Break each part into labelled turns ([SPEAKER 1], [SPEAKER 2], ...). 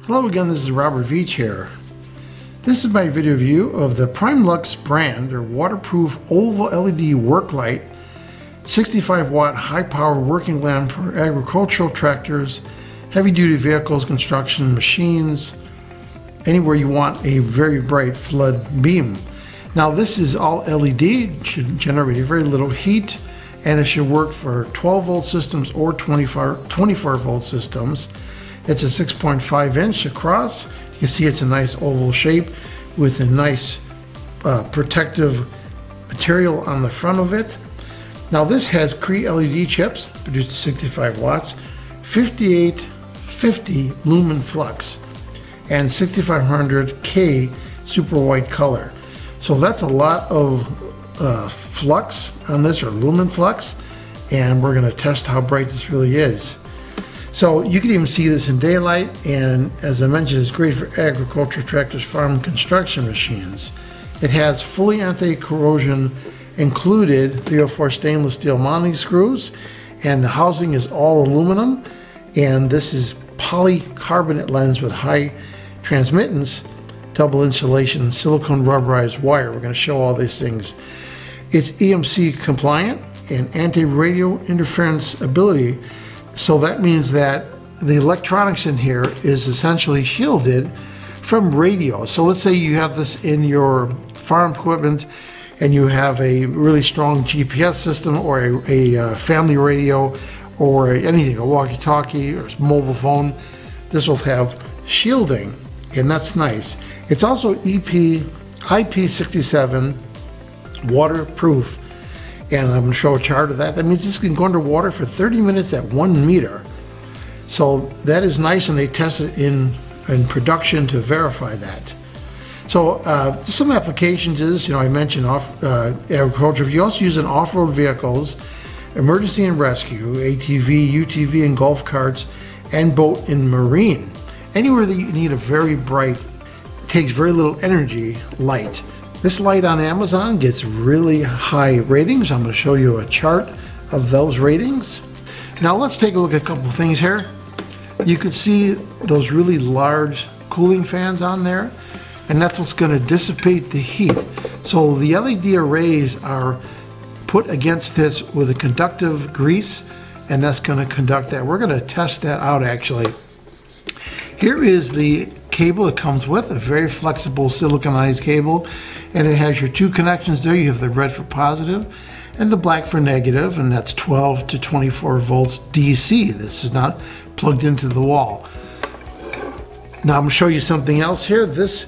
[SPEAKER 1] Hello again, this is Robert Veach here. This is my video review of the Primelux brand, or waterproof oval LED work light, 65 watt high power working lamp for agricultural tractors, heavy duty vehicles, construction machines, anywhere you want a very bright flood beam. Now this is all LED, it should generate very little heat, and it should work for 12 volt systems or 24 volt systems. It's a 6.5 inch across. You can see it's a nice oval shape with a nice protective material on the front of it. Now this has CREE LED chips, produced at 65 watts, 5850 lumen flux, and 6500K super white color. So that's a lot of flux on this, or lumen flux, and we're going to test how bright this really is. So you can even see this in daylight, and as I mentioned, it's great for agriculture tractors, farm and construction machines. It has fully anti-corrosion included 304 stainless steel mounting screws, and the housing is all aluminum, and this is polycarbonate lens with high transmittance, double insulation, silicone rubberized wire. We're going to show all these things. It's EMC compliant and anti-radio interference ability. So that means that the electronics in here is essentially shielded from radio. So let's say you have this in your farm equipment and you have a really strong GPS system, or a family radio, or anything, a walkie-talkie or mobile phone. This will have shielding, and that's nice. It's also IP67 waterproof. And I'm going to show a chart of that. That means this can go underwater for 30 minutes at 1 meter. So that is nice, and they test it in production to verify that. So some applications is, I mentioned agriculture. You also use in off-road vehicles, emergency and rescue, ATV, UTV, and golf carts, and boat and marine. Anywhere that you need a very bright, takes very little energy light. This light on Amazon gets really high ratings. I'm going to show you a chart of those ratings. Now let's take a look at a couple of things here. You can see those really large cooling fans on there, and that's what's going to dissipate the heat. So the LED arrays are put against this with a conductive grease, and that's going to conduct that. We're going to test that out actually. Here is the cable it comes with, a very flexible siliconized cable, and it has your two connections there. You have the red for positive and the black for negative, and that's 12 to 24 volts DC. This is not plugged into the wall. Now I'm going to show you something else here. This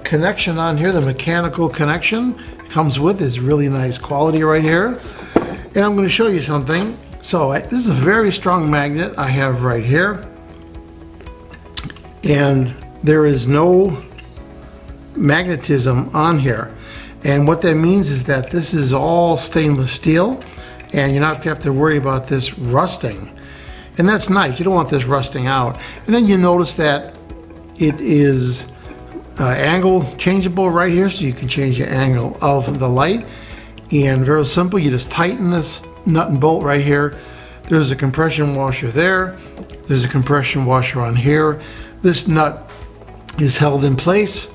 [SPEAKER 1] connection on here, the mechanical connection it comes with, is really nice quality right here. And I'm going to show you something. So this is a very strong magnet I have right here, and there is no magnetism on here. And what that means is that this is all stainless steel, and you don't have to worry about this rusting. And that's nice. You don't want this rusting out. And then you notice that it is angle changeable right here, so you can change the angle of the light. And very simple, you just tighten this nut and bolt right here. There's a compression washer there. There's a compression washer on here. This nut is held in place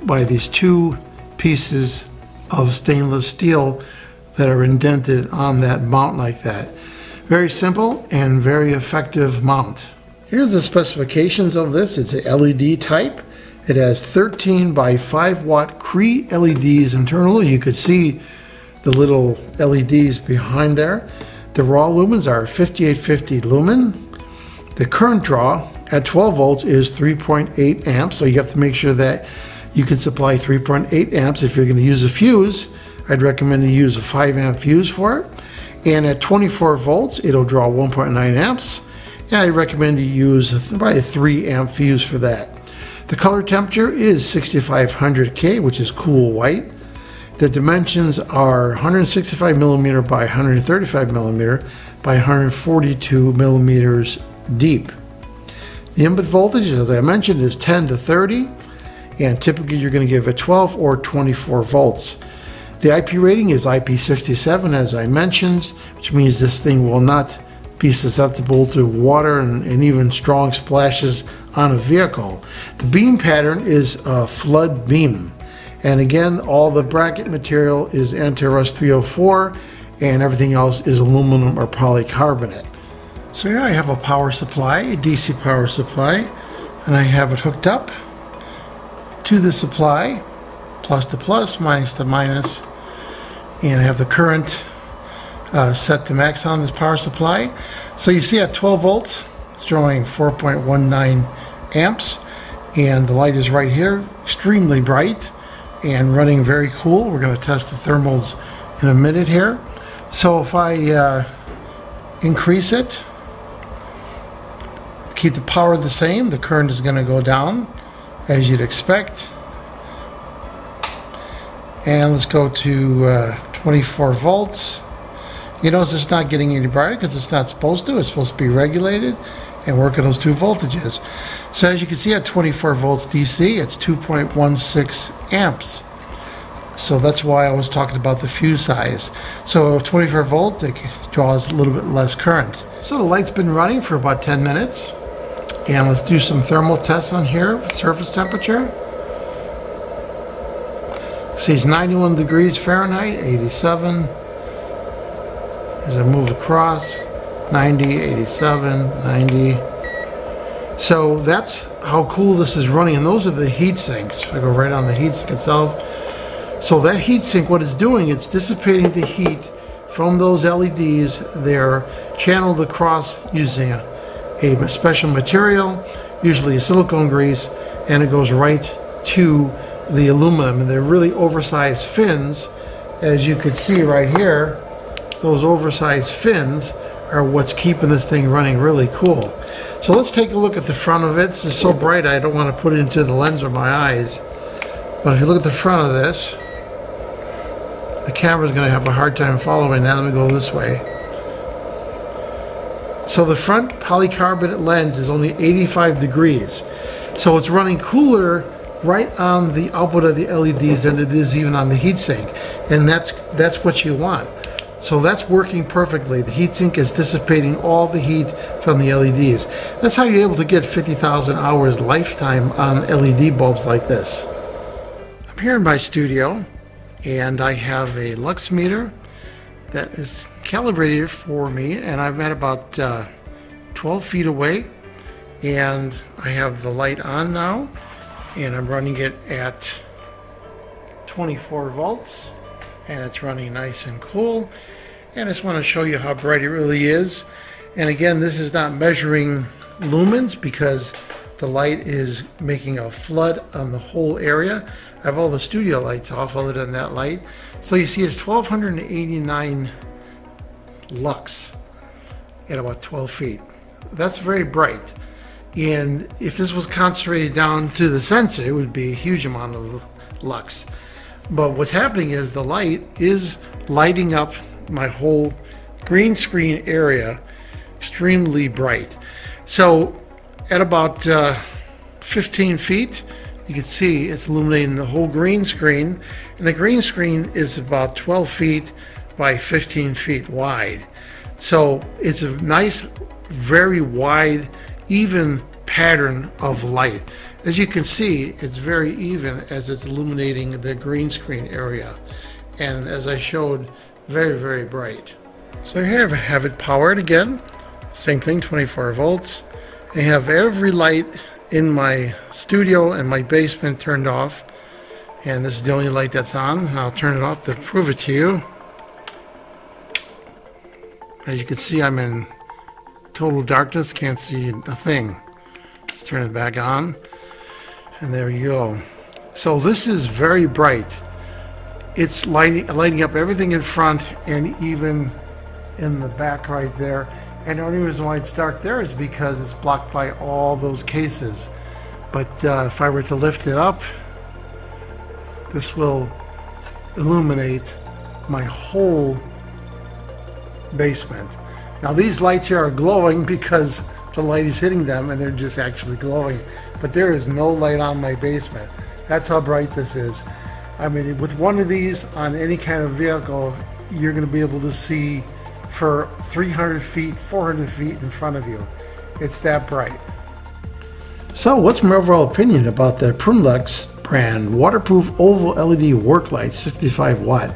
[SPEAKER 1] by these two pieces of stainless steel that are indented on that mount like that. Very simple and very effective mount. Here's the specifications of this. It's a LED type. It has 13 by 5 watt CREE LEDs internally. You could see the little LEDs behind there. The raw lumens are 5850 lumen. The current draw at 12 volts is 3.8 amps, so you have to make sure that you can supply 3.8 amps. If you're going to use a fuse, I'd recommend you use a 5 amp fuse for it. And at 24 volts, it'll draw 1.9 amps. And I recommend you use probably a 3 amp fuse for that. The color temperature is 6500K, which is cool white. The dimensions are 165 millimeter by 135 millimeter by 142 millimeters deep. The input voltage, as I mentioned, is 10 to 30, and typically you're going to give it 12 or 24 volts. The IP rating is IP67, as I mentioned, which means this thing will not be susceptible to water and even strong splashes on a vehicle. The beam pattern is a flood beam. And again, all the bracket material is anti-rust 304 and everything else is aluminum or polycarbonate. So here I have a power supply, a DC power supply, and I have it hooked up to the supply, plus to plus, minus to minus, and I have the current set to max on this power supply. So you see at 12 volts, it's drawing 4.19 amps, and the light is right here, extremely bright and running very cool. We're going to test the thermals in a minute here. So if I increase it, keep the power the same, the current is going to go down as you'd expect. And let's go to 24 volts. You notice it's not getting any brighter because it's not supposed to. It's supposed to be regulated and work at those two voltages. So as you can see at 24 volts DC, it's 2.16 amps. So that's why I was talking about the fuse size. So 24 volts, it draws a little bit less current. So the light's been running for about 10 minutes. And let's do some thermal tests on here with surface temperature. See, it's 91 degrees Fahrenheit, 87. As I move across, 90, 87, 90. So that's how cool this is running, and those are the heat sinks. If I go right on the heat sink itself. So that heat sink, what it's doing, it's dissipating the heat from those LEDs. They're channeled across using a special material, usually a silicone grease, and it goes right to the aluminum. And they're really oversized fins, as you can see right here. Those oversized fins are what's keeping this thing running really cool. So let's take a look at the front of it. This is so bright I don't want to put it into the lens of my eyes. But if you look at the front of this, the camera's going to have a hard time following that. Let me go this way. So the front polycarbonate lens is only 85 degrees. So it's running cooler right on the output of the LEDs than it is even on the heatsink. And that's what you want. So that's working perfectly. The heatsink is dissipating all the heat from the LEDs. That's how you're able to get 50,000 hours lifetime on LED bulbs like this. I'm here in my studio, and I have a lux meter that is calibrated for me, and I'm at about 12 feet away, and I have the light on now, and I'm running it at 24 volts, and it's running nice and cool. And I just want to show you how bright it really is. And again, this is not measuring lumens because the light is making a flood on the whole area. I have all the studio lights off other than that light. So you see it's 1289 lux at about 12 feet. That's very bright. And if this was concentrated down to the sensor, it would be a huge amount of lux. But what's happening is the light is lighting up my whole green screen area extremely bright. So at about 15 feet, you can see it's illuminating the whole green screen, and the green screen is about 12 feet by 15 feet wide. So it's a nice, very wide, even pattern of light. As you can see, it's very even as it's illuminating the green screen area. And as I showed, very, very bright. So here I have it powered again. Same thing, 24 volts. I have every light in my studio and my basement turned off. And this is the only light that's on. I'll turn it off to prove it to you. As you can see, I'm in total darkness, can't see a thing. Let's turn it back on. And there you go. So this is very bright. It's lighting up everything in front and even in the back right there. And the only reason why it's dark there is because it's blocked by all those cases. But if I were to lift it up, this will illuminate my whole basement. Now these lights here are glowing because the light is hitting them and they're just actually glowing. But there is no light on my basement. That's how bright this is. I mean, with one of these on any kind of vehicle, you're going to be able to see for 300 feet, 400 feet in front of you. It's that bright. So what's my overall opinion about the Primelux brand waterproof oval LED work light, 65 watt?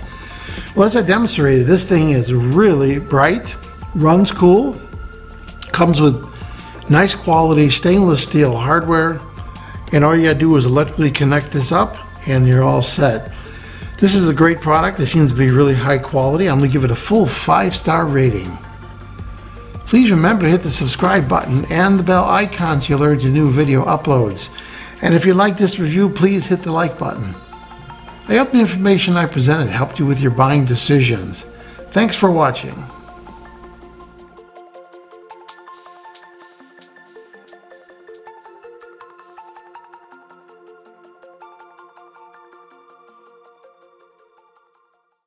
[SPEAKER 1] Well, as I demonstrated, this thing is really bright, runs cool, comes with nice quality stainless steel hardware, and all you gotta do is electrically connect this up and you're all set. This is a great product. It seems to be really high quality. I'm gonna give it a full 5-star rating. Please remember to hit the subscribe button and the bell icon so you'll alert to new video uploads. And if you like this review, please hit the like button. I hope the information I presented helped you with your buying decisions. Thanks for watching.